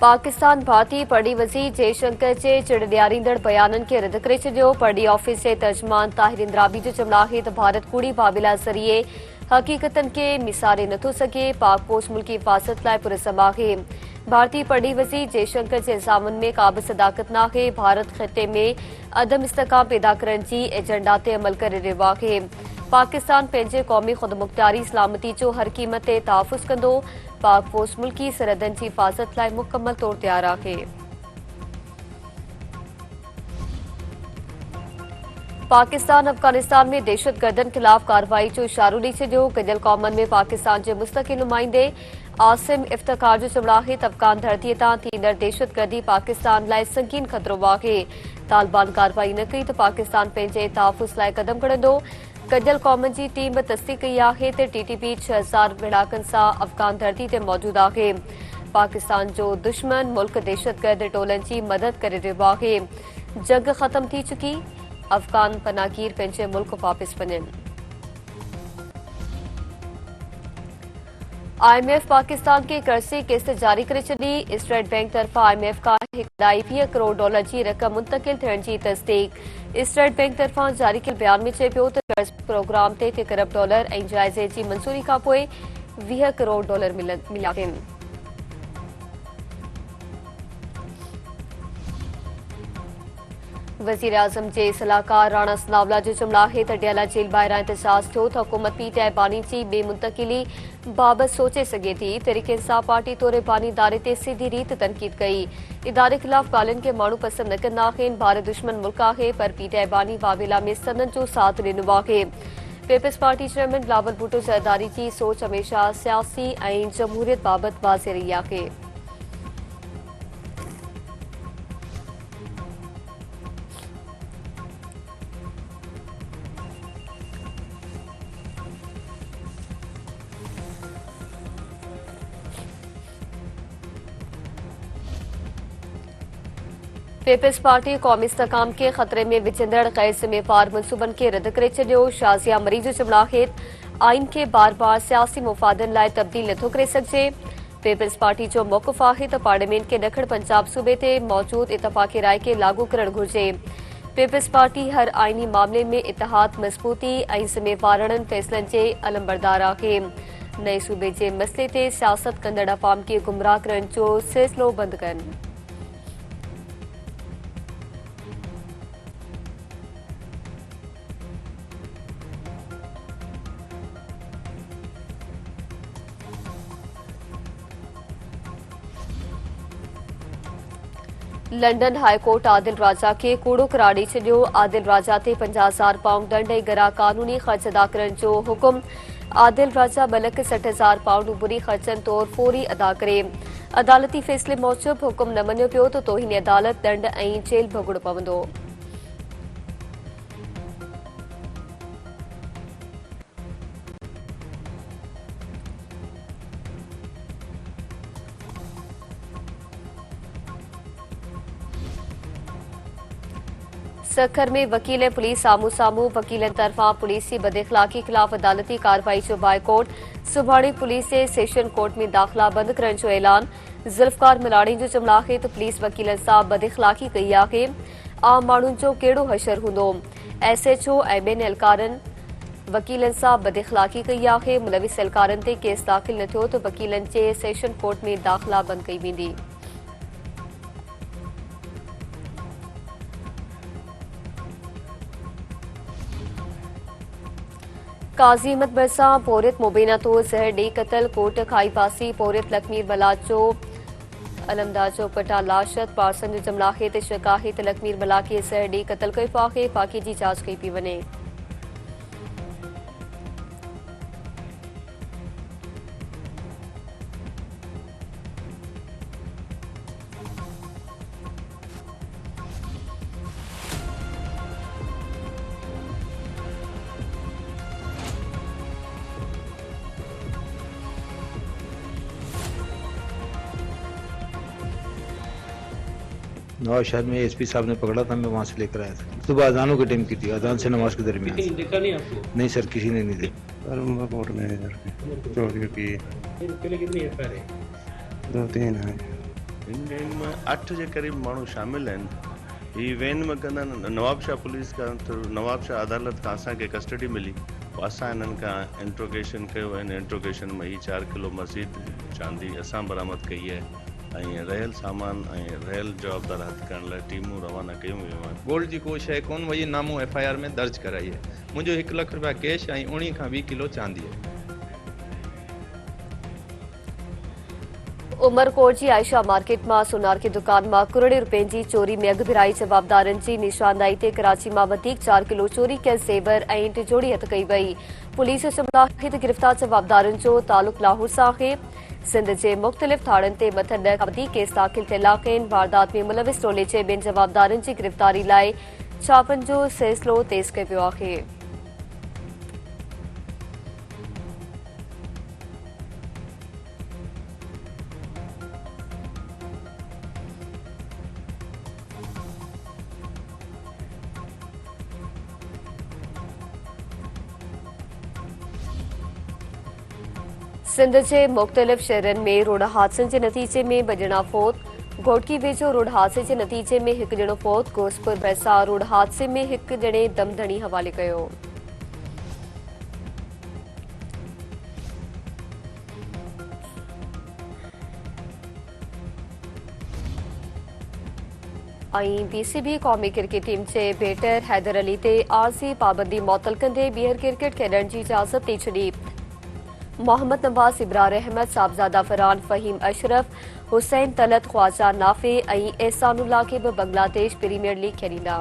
पाकिस्तान भारतीय पढ़ी वज़ीर जयशंकर जे चिड़ियारींदड़ बयाननि खे रद्द करे छॾियो। पढ़ी ऑफिस जे तर्जुमान ताहिर इंद्राबी जो चवणु आहे त भारत कूड़ी बाबिला ज़रिए हक़ीक़तनि खे मिसारे नथो सघे। पाक पोस्ट मुल्की हिफ़ाज़त लाइ पुरज़म आहे। भारतीय पढ़ी वज़ीर जयशंकर जे इल्ज़ामनि में का बि सदाकत नाहे। भारत ख़िते में अदम इस्तेहकाम पैदा करण जी एजेंडा ते अमल करे रहियो आहे। पाकिस्तान पंहिंजे क़ौमी ख़ुदमुख़्तियारी सलामती जो हर क़ीमत ते तहफ़्फ़ुज़ कंदो। पाक पोस्ट मुल्की सरहदनि जी हिफ़ाज़त लाइ मुकमल तौर तैयार आहे। पाकिस्तान अफ़गानिस्तान में दहशतगर्दनि ख़िलाफ़ कार्रवाई जो इशारो ॾेई छॾियो। गॾियल क़ौमनि में पाकिस्तान जे मुस्तक़िल नुमाइंदे आसिम इफ़्तिख़ार जो चवणु आहे त अफ़गान धरतीअ तां थींदड़ दहशतगर्दी पाकिस्तान लाइ संगीन ख़तरो आहे। तालिबान कार्रवाई न कई त पाकिस्तान पंहिंजे तहफ़्फ़ुज़ लाइ क़दम खणंदो। गॾियल क़ौमनि जी टीम तस्दीक़ कई आहे त टीटीपी 6000 विड़हाकनि सां अफ़गान धरती ते मौजूदु आहे। पाकिस्तान जो दुश्मन मुल्क दहशतगर्द टोलनि जी मदद करे रहियो आहे। जंग ख़त्म थी चुकी, अफ़गान पनाहगीर पंहिंजे मुल्क वापसि वञनि। IMF पाकिस्तान के कर्ज़ जी किस्त जारी करे छॾी। स्टेट बैंक तरफ़ां IMF खां $120 करोड़ जी रक़म मुंतक़िल थियण जी तस्दीक़। स्टेट बैंक तरफ़ां जारी कयल बयान में चयो पियो त कर्ज़ प्रोग्राम ते $1 अरब ऐं जाइज़े जी मंज़ूरी खां पोइ $20 करोड़ मिलिया आहिनि। वज़ीर आज़म जे सलाहकार राणा सनावला जो चवणु आहे त डियाला जेल ॿाहिरां एहतजाज थियो त हुकूमत पीटीआई बानी जी ॿे मुंतक़िली बाबति सोचे सघे थी। तहरीक इंसाफ़ पार्टी तौर बानी इदारे ते सीधी रीत तनक़ीद कई। इदारे ख़िलाफ़ ॻाल्हियुनि खे माण्हू पसंदि न कंदा आहिनि। भारत दुश्मन मुल्क आहे पर पीटीआई बानी वावेला में सदन जो साथ ॾिनो आहे। Peoples party chairman Bilawal Bhutto Zardari ji सोच हमेशह सियासी ऐं जमहूरियत बाबति वाज़े रही आहे। पीपल्स पार्टी क़ौमी इस्तेहकाम के ख़तरे में विझंदड़ ग़ैर ज़िम्मेवार मनसूबनि खे रद्द करे छॾियो। शाज़िया मरी जो चवणु आहे आइन खे बार बार सियासी मुफ़ादनि लाइ तब्दील नथो करे सघिजे। पीपल्स पार्टी जो मौक़िफ़ आहे त पार्लियामेंट खे ॾखण पंजाब सूबे ते मौजूदु इतफ़ाक़ी राय खे लागू करणु घुरिजे। पीपल्स पार्टी हर आइनी मामले में इतिहाद, मज़बूती ऐं ज़िम्मेवारनि फ़ैसिलनि जे अलमबरदार आहे। नए सूबे जे मसइले ते सियासत कंदड़ अवाम खे गुमराह करण जो सिलसिलो बंदि कनि। लंडन हाई कोर्ट आदिल राजा खे कूड़ो करार ॾेई छॾियो। आदिल राजा ते 50,000 पाउंड दंड ऐं गरा क़ानूनी ख़र्च अदा करण जो हुकुम। आदिल राजा 2,60,000 पाउंड उबरी ख़र्चनि तौरु फौरी अदा करे। अदालती फ़ैसिले मूजिबि हुकुम न मञियो पियो त तोहीन अदालत दंड ऐं जेल भोगणो पवंदो। सखर में वकील ऐं पुलिस साम्हूं साम्हूं। वकीलनि तरफ़ां पुलिस जी बदइख़लाक़ी ख़िलाफ़ अदालती कार्रवाई जो बाइकॉट। सुभाणे पुलिस जे सेशन कोर्ट में दाख़िला बंदि करण जो ऐलान। ज़ुल्फ़कार मिलाणी जो चवणु आहे त पुलिस वकीलनि सां बदइख़लाक़ी कई आहे। आम माण्हुनि जो कहिड़ो हशर हूंदो। SHO ऐं ॿियनि एहलकारनि वकीलनि सां बदइख़लाक़ी कई आहे। मुलविस एहलकारनि ते केस दाख़िल न थियो त वकीलनि जे सेशन कोर्ट में दाख़िला बंदि कई वेंदी। काज़ी अहमद भरसां पोरियत मुबीना तौर ज़हर ॾेई क़तल। कोट खाई पासी पोरियत लखमीर मला जो अलमदार जो पटा लाशत। पार्सन जो चवणु आहे त शक आहे त लखमीर मला खे ज़हर ॾेई क़तल कयो आहे। बाक़ी जी जांच कई पई वञे। नवाज शहर में SP साहब ने पकड़ा था, मैं वहाँ से लेकर आया था। सुबह अजानों के टाइम की थी, अजान से नमाज के दरमियान। देखा नहीं आपको? नहीं सर, किसी ने नहीं देखा। रिपोर्ट में चोरी की पहले कितनी FIR है? 2-3 है। इन गेम में 8 जे क़रीब माण्हू शामिल आहिनि। ही वेन में कंदा नवाबशाह पुलिस खां नवाबशाह अदालत खां असांखे कस्टडी मिली, असां हिननि खां इंट्रोगेशन कयो। हिन इंट्रोगेशन में ही 4 किलो मज़ीद चांदी असां बरामद कई आहे ऐं रहियल सामान ऐं रहियल जवाबदार हथ करण लाइ टीमूं रवाना कयूं वियूं आहिनि। गोल्ड जी को शइ कोन वई, नामो FIR में दर्ज कराई है। मुंहिंजो 1 लख रुपया कैश ऐं 19 खां 20 किलो चांदी है। उमरकोट जी आयशा मार्केट में सोनार की दुकान में करोड़े रुपये की चोरी में अगभिराई जवाबदारन की निशानदाही ते कराची में 4 किलो चोरी कयल ज़ेवर ऐं टिजोड़ी हथ कई वई। पुलिस चमड़ा गिरफ्तार जवाबदारन जो तालुक लाहौर से है। सिंध के मुख्तलिफ थाणन ते मथां 10 खां वधीक केस दाखिल थियल आहिनि। वारदात में मुलविस टोले जे 2 जवाबदारन की गिरफ्तारी लाइ छापन जो सिलसिलो तेज़ कयो वियो आहे। सिंध के मुख्तलिफ शहरन में रोड हादसन के नतीजे में 2 ॼणा फौत। घोटकी वेझो रोड हादसे के नतीजे में 1 ॼणो फौत। गोसपुर भैसा रोड हादसे में 1 ॼणे दमधणी हवाले कयो। BCB कौमी क्रिकेट टीम के बैटर हैदर अली ते आरज़ी पाबंदी मुअत्तल कंदे ॿीहर क्रिकेट खेॾण की इजाज़त ॾेई छॾी। मोहम्मद नवाज, इब्रार अहमद, साहबजादा फरहान, फ़हीम अशरफ, हुसैन तलत, ख्वाजा नाफे ऐं एहसानुल्लाह के भी बांग्लादेश प्रीमियर लीग खेॾींदा।